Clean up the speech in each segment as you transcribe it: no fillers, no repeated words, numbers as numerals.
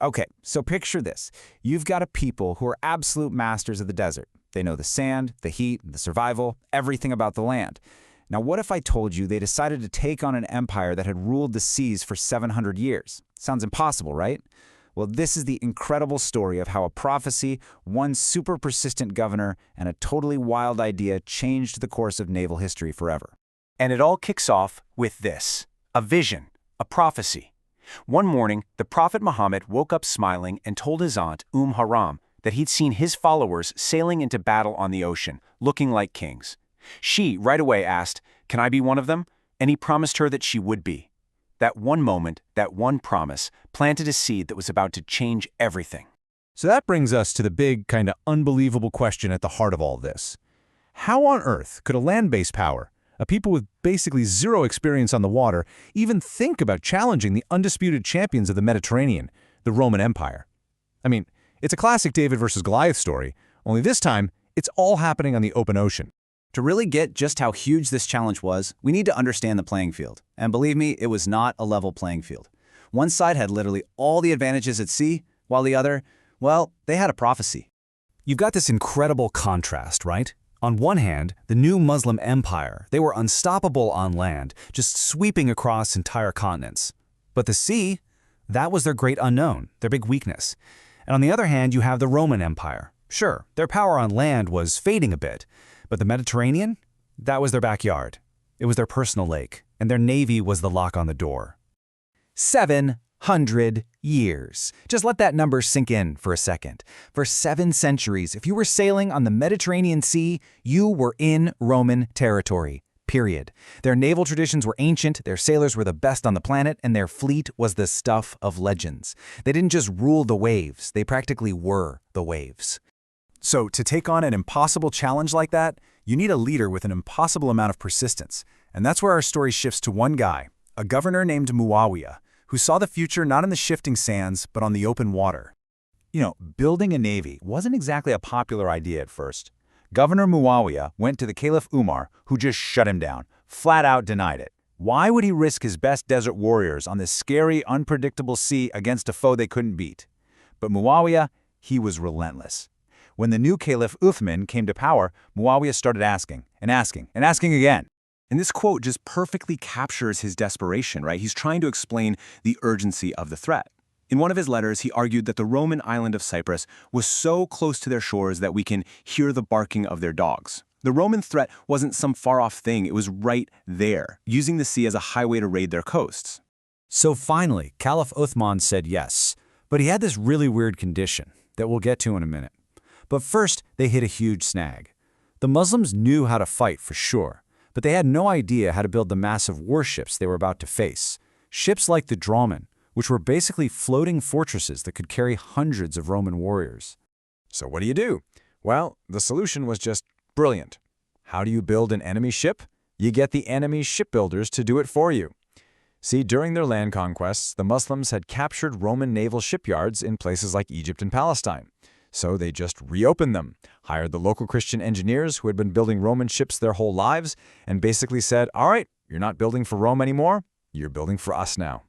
Okay, so picture this. You've got a people who are absolute masters of the desert. They know the sand, the heat, the survival, everything about the land. Now, what if I told you they decided to take on an empire that had ruled the seas for 700 years? Sounds impossible, right? Well, this is the incredible story of how a prophecy, one super persistent governor, and a totally wild idea changed the course of naval history forever. And it all kicks off with this: a vision, a prophecy. One morning, the Prophet Muhammad woke up smiling and told his aunt, Haram, that he'd seen his followers sailing into battle on the ocean, looking like kings. She, right away, asked, "Can I be one of them?" And he promised her that she would be. That one moment, that one promise, planted a seed that was about to change everything. So that brings us to the big, kind of unbelievable question at the heart of all this. How on earth could a land-based power, a people with basically zero experience on the water, even think about challenging the undisputed champions of the Mediterranean, the Roman Empire? I mean, it's a classic David versus Goliath story, only this time, it's all happening on the open ocean. To really get just how huge this challenge was, we need to understand the playing field. And believe me, it was not a level playing field. One side had literally all the advantages at sea, while the other, well, they had a prophecy. You've got this incredible contrast, right? On one hand, the new Muslim empire, they were unstoppable on land, just sweeping across entire continents. But the sea, that was their great unknown, their big weakness. And on the other hand, you have the Roman Empire. Sure, their power on land was fading a bit, but the Mediterranean, that was their backyard. It was their personal lake, and their navy was the lock on the door. 700 years. Just let that number sink in for a second. For 7 centuries, if you were sailing on the Mediterranean Sea, you were in Roman territory, period. Their naval traditions were ancient, their sailors were the best on the planet, and their fleet was the stuff of legends. They didn't just rule the waves, they practically were the waves. So, to take on an impossible challenge like that, you need a leader with an impossible amount of persistence. And that's where our story shifts to one guy, a governor named Muawiyah, who saw the future not in the shifting sands, but on the open water. Building a navy wasn't exactly a popular idea at first. Governor Muawiyah went to the Caliph Umar, who just shut him down, flat out denied it. Why would he risk his best desert warriors on this scary, unpredictable sea against a foe they couldn't beat? But Muawiyah, he was relentless. When the new Caliph Uthman came to power, Muawiyah started asking and asking and asking again. And this quote just perfectly captures his desperation, right? He's trying to explain the urgency of the threat. In one of his letters, he argued that the Roman island of Cyprus was so close to their shores that we can hear the barking of their dogs. The Roman threat wasn't some far-off thing, it was right there, using the sea as a highway to raid their coasts. So finally, Caliph Uthman said yes, but he had this really weird condition that we'll get to in a minute. But first, they hit a huge snag. The Muslims knew how to fight for sure, but they had no idea how to build the massive warships they were about to face. Ships like the dromon, which were basically floating fortresses that could carry hundreds of Roman warriors. So what do? Well, the solution was just brilliant. How do you build an enemy ship? You get the enemy shipbuilders to do it for you. See, during their land conquests, the Muslims had captured Roman naval shipyards in places like Egypt and Palestine. So they just reopened them, hired the local Christian engineers who had been building Roman ships their whole lives, and basically said, all right, you're not building for Rome anymore, you're building for us now.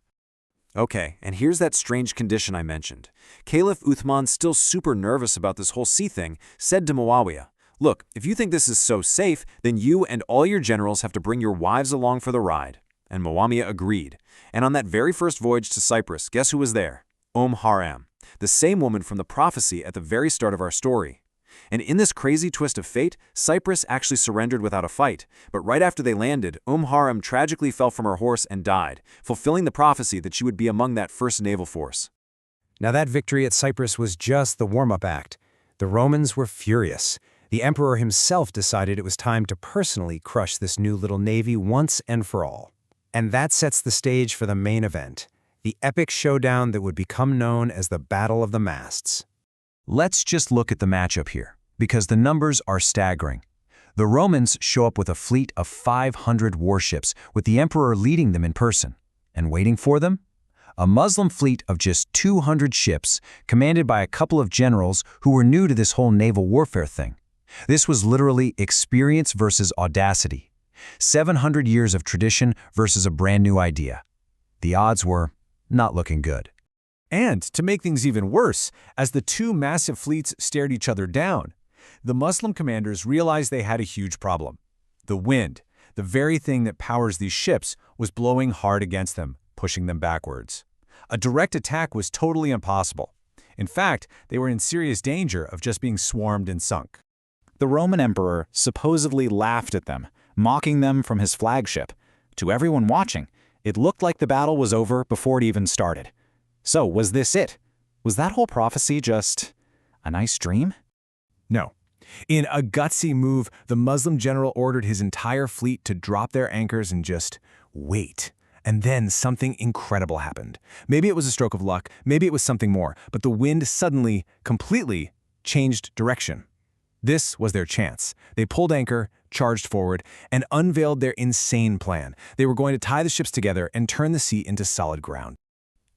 Okay, and here's that strange condition I mentioned. Caliph Uthman, still super nervous about this whole sea thing, said to Muawiyah, look, if you think this is so safe, then you and all your generals have to bring your wives along for the ride. And Muawiyah agreed. And on that very first voyage to Cyprus, guess who was there? Haram, the same woman from the prophecy at the very start of our story. And in this crazy twist of fate, Cyprus actually surrendered without a fight, but right after they landed, Haram tragically fell from her horse and died, fulfilling the prophecy that she would be among that first naval force. Now that victory at Cyprus was just the warm-up act. The Romans were furious. The emperor himself decided it was time to personally crush this new little navy once and for all. And that sets the stage for the main event, the epic showdown that would become known as the Battle of the Masts. Let's just look at the matchup here, because the numbers are staggering. The Romans show up with a fleet of 500 warships, with the emperor leading them in person. And waiting for them? A Muslim fleet of just 200 ships, commanded by a couple of generals who were new to this whole naval warfare thing. This was literally experience versus audacity. 700 years of tradition versus a brand new idea. The odds were not looking good. And to make things even worse, as the two massive fleets stared each other down, the Muslim commanders realized they had a huge problem. The wind, the very thing that powers these ships, was blowing hard against them, pushing them backwards. A direct attack was totally impossible. In fact, they were in serious danger of just being swarmed and sunk. The Roman emperor supposedly laughed at them, mocking them from his flagship. To everyone watching, it looked like the battle was over before it even started. So, was this it? Was that whole prophecy just a nice dream? No. In a gutsy move, the Muslim general ordered his entire fleet to drop their anchors and just wait. And then something incredible happened. Maybe it was a stroke of luck, maybe it was something more, but the wind suddenly, completely changed direction. This was their chance. They pulled anchor, charged forward, and unveiled their insane plan. They were going to tie the ships together and turn the sea into solid ground.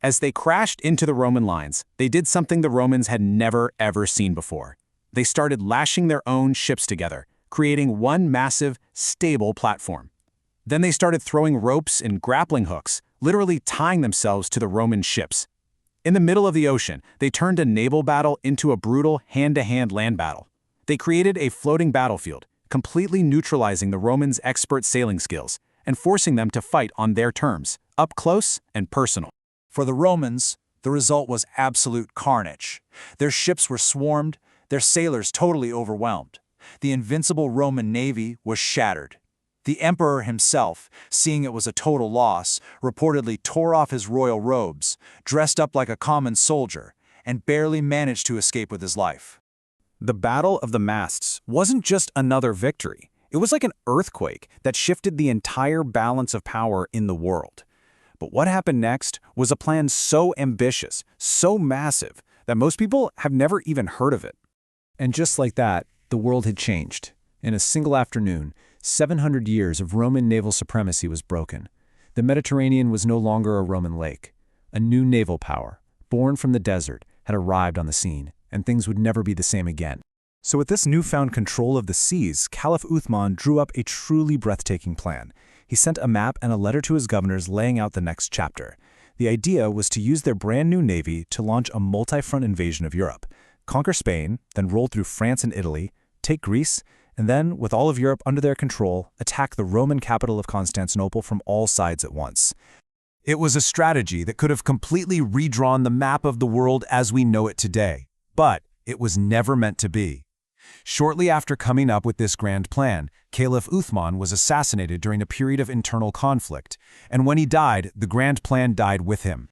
As they crashed into the Roman lines, they did something the Romans had never, ever seen before. They started lashing their own ships together, creating one massive, stable platform. Then they started throwing ropes and grappling hooks, literally tying themselves to the Roman ships. In the middle of the ocean, they turned a naval battle into a brutal hand-to-hand land battle. They created a floating battlefield, completely neutralizing the Romans' expert sailing skills and forcing them to fight on their terms, up close and personal. For the Romans, the result was absolute carnage. Their ships were swarmed, their sailors totally overwhelmed. The invincible Roman navy was shattered. The emperor himself, seeing it was a total loss, reportedly tore off his royal robes, dressed up like a common soldier, and barely managed to escape with his life. The Battle of the Masts wasn't just another victory. It was like an earthquake that shifted the entire balance of power in the world. But what happened next was a plan so ambitious, so massive, that most people have never even heard of it. And just like that, the world had changed. In a single afternoon, 700 years of Roman naval supremacy was broken. The Mediterranean was no longer a Roman lake. A new naval power, born from the desert, had arrived on the scene, and things would never be the same again. So with this newfound control of the seas, Caliph Uthman drew up a truly breathtaking plan. He sent a map and a letter to his governors laying out the next chapter. The idea was to use their brand new navy to launch a multi-front invasion of Europe, conquer Spain, then roll through France and Italy, take Greece, and then, with all of Europe under their control, attack the Roman capital of Constantinople from all sides at once. It was a strategy that could have completely redrawn the map of the world as we know it today. But it was never meant to be. Shortly after coming up with this grand plan, Caliph Uthman was assassinated during a period of internal conflict, and when he died, the grand plan died with him.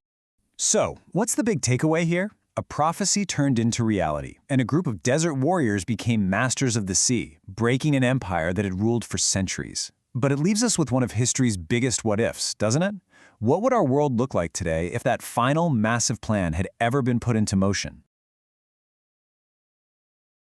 So, what's the big takeaway here? A prophecy turned into reality, and a group of desert warriors became masters of the sea, breaking an empire that had ruled for centuries. But it leaves us with one of history's biggest what-ifs, doesn't it? What would our world look like today if that final massive plan had ever been put into motion?